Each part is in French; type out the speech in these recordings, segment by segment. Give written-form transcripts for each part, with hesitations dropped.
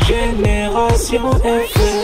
Génération FM.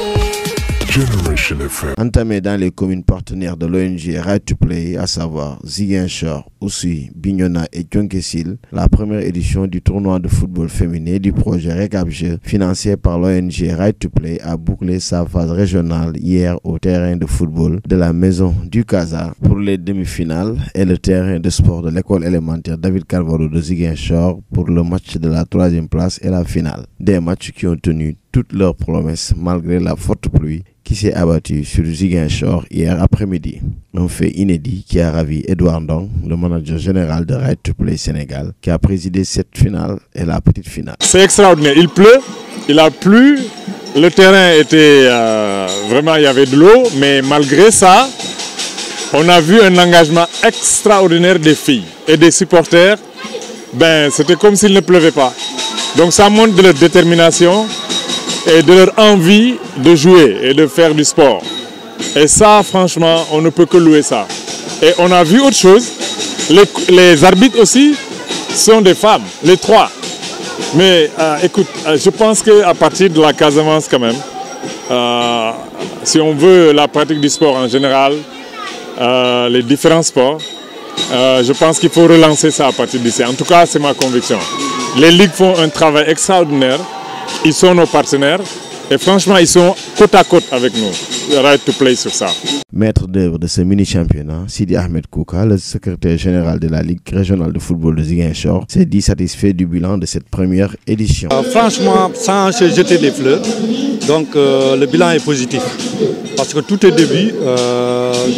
Generation FM. Entamé dans les communes partenaires de l'ONG Right to Play, à savoir Ziguinchor, Oussouye, Bignona et Thionck-Essyl, la première édition du tournoi de football féminin du projet Recap-Jeux, financé par l'ONG Right to Play, a bouclé sa phase régionale hier au terrain de football de la Maison du Casa pour les demi-finales et le terrain de sport de l'école élémentaire David Carvalho de Ziguinchor pour le match de la 3e place et la finale. Des matchs qui ont tenu toutes leurs promesses malgré la forte pluie qui s'est abattue sur Ziguinchor hier après-midi. Un fait inédit qui a ravi Edouard Ndong, le manager général de Right to Play Sénégal, qui a présidé cette finale et la petite finale. C'est extraordinaire, il pleut, il a plu, le terrain était vraiment, il y avait de l'eau, mais malgré ça, on a vu un engagement extraordinaire des filles et des supporters. C'était comme s'il ne pleuvait pas. Donc ça montre de leur détermination et de leur envie de jouer et de faire du sport. Et ça, franchement, on ne peut que louer ça. Et on a vu autre chose, les arbitres aussi sont des femmes, les 3. Mais écoute, je pense qu'à partir de la Casamance quand même, si on veut la pratique du sport en général, les différents sports, je pense qu'il faut relancer ça à partir d'ici. En tout cas, c'est ma conviction. Les ligues font un travail extraordinaire. Ils sont nos partenaires et franchement, ils sont côte à côte avec nous. Right to Play sur ça. Maître d'œuvre de ce mini-championnat, Sidi Ahmed Kouka, le secrétaire général de la Ligue régionale de football de Ziguinchor, s'est dit satisfait du bilan de cette première édition. Franchement, sans se jeter des fleurs, donc le bilan est positif. Parce que tout au début,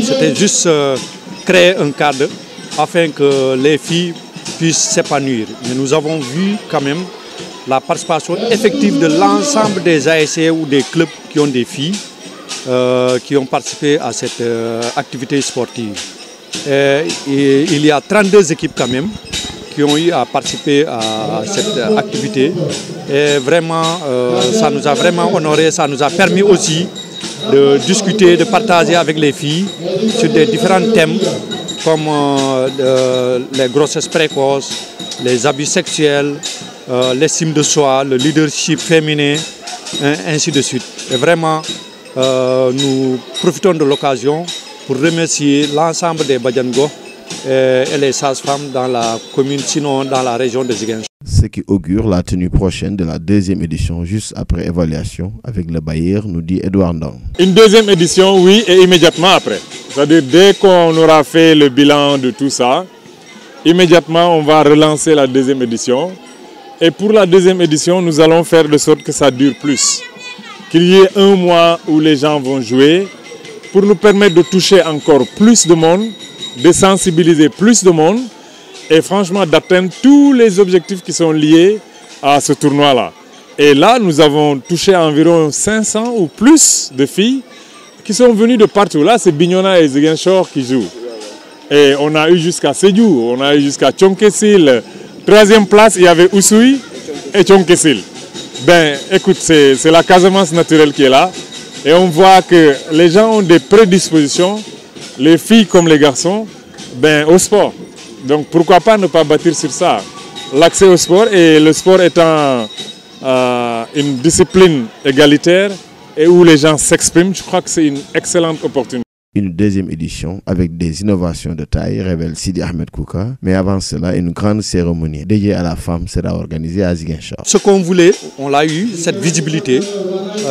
c'était juste créer un cadre afin que les filles puissent s'épanouir. Mais nous avons vu quand même la participation effective de l'ensemble des ASC ou des clubs qui ont des filles qui ont participé à cette activité sportive. Et il y a 32 équipes quand même qui ont eu à participer à cette activité. Et vraiment, ça nous a vraiment honoré, ça nous a permis aussi de discuter, de partager avec les filles sur des différents thèmes comme les grossesses précoces, les abus sexuels, l'estime de soi, le leadership féminin, ainsi de suite. Et vraiment, nous profitons de l'occasion pour remercier l'ensemble des Badiango et les sages-femmes dans la commune, sinon dans la région de Ziguinchor. Ce qui augure la tenue prochaine de la 2e édition, juste après évaluation avec le bailleur, nous dit Edouard Ndong. Une 2e édition, oui, et immédiatement après. C'est-à-dire dès qu'on aura fait le bilan de tout ça, immédiatement on va relancer la 2e édition. Et pour la 2e édition, nous allons faire de sorte que ça dure plus. Qu'il y ait un mois où les gens vont jouer pour nous permettre de toucher encore plus de monde, de sensibiliser plus de monde et franchement d'atteindre tous les objectifs qui sont liés à ce tournoi-là. Et là, nous avons touché environ 500 ou plus de filles qui sont venues de partout. Là, c'est Bignona et Ziguinchor qui jouent. Et on a eu jusqu'à Sédhiou, on a eu jusqu'à Thionck-Essyl. 3e place, il y avait Oussouye et Thionck-Essyl. Écoute, c'est la Casamance naturelle qui est là. Et on voit que les gens ont des prédispositions, les filles comme les garçons, au sport. Donc pourquoi pas ne pas bâtir sur ça. L'accès au sport, et le sport étant une discipline égalitaire et où les gens s'expriment, je crois que c'est une excellente opportunité. Une 2e édition avec des innovations de taille, révèle Sidi Ahmed Kouka. Mais avant cela, une grande cérémonie dédiée à la femme sera organisée à Ziguinchor. Ce qu'on voulait, on l'a eu, cette visibilité.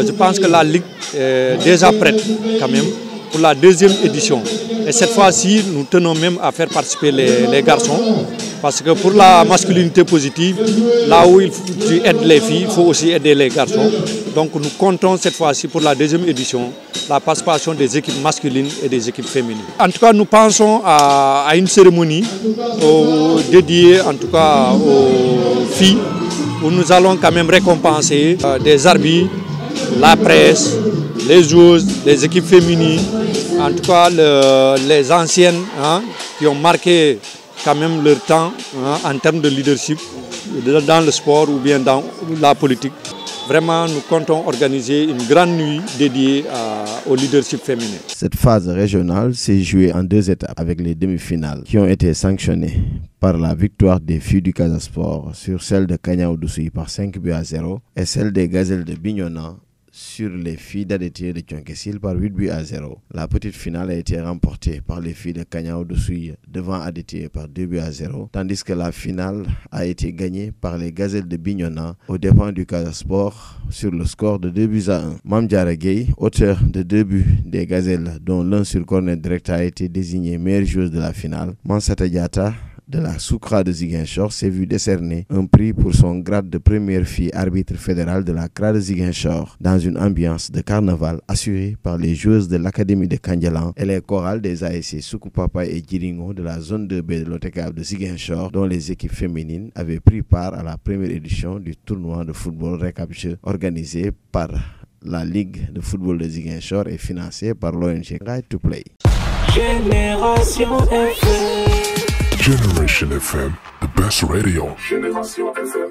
Je pense que la Ligue est déjà prête quand même pour la 2e édition. Et cette fois-ci, nous tenons même à faire participer les garçons. Parce que pour la masculinité positive, là où tu aides les filles, il faut aussi aider les garçons. Donc nous comptons cette fois-ci pour la 2e édition la participation des équipes masculines et des équipes féminines. En tout cas, nous pensons à une cérémonie dédiée en tout cas aux filles, où nous allons quand même récompenser des arbitres, la presse, les joueuses, les équipes féminines, en tout cas les anciennes qui ont marqué quand même leur temps en termes de leadership dans le sport ou bien dans la politique. Vraiment, nous comptons organiser une grande nuit dédiée au leadership féminin. Cette phase régionale s'est jouée en 2 étapes avec les demi-finales qui ont été sanctionnées par la victoire des filles du Casa Sport sur celle de Kanya-Oudoussoui par 5-0 et celle des Gazelles de Bignona sur les filles d'Adétié de Thionck-Essyl par 8-0. La petite finale a été remportée par les filles de Kanya-Oudoussoui devant Adétié par 2-0, tandis que la finale a été gagnée par les Gazelles de Bignona aux dépens du Casa Sport sur le score de 2-1. Mame Diarra Gueye, auteur de 2 buts des Gazelles, dont l'un sur corner direct, a été désignée meilleure joueuse de la finale. Mansata Diatta de la Soukra de Ziguinchor s'est vu décerner un prix pour son grade de première fille arbitre fédérale de la CRA de Ziguinchor dans une ambiance de carnaval assurée par les joueuses de l'Académie de Kandialan et les chorales des ASC Soukupapa et Djiringo de la zone 2B de l'OTCAV de Ziguinchor, dont les équipes féminines avaient pris part à la première édition du tournoi de football Recap-Jeux organisé par la Ligue de football de Ziguinchor et financé par l'ONG Right to Play. Génération FM. Generation FM, the best radio. Génération FM.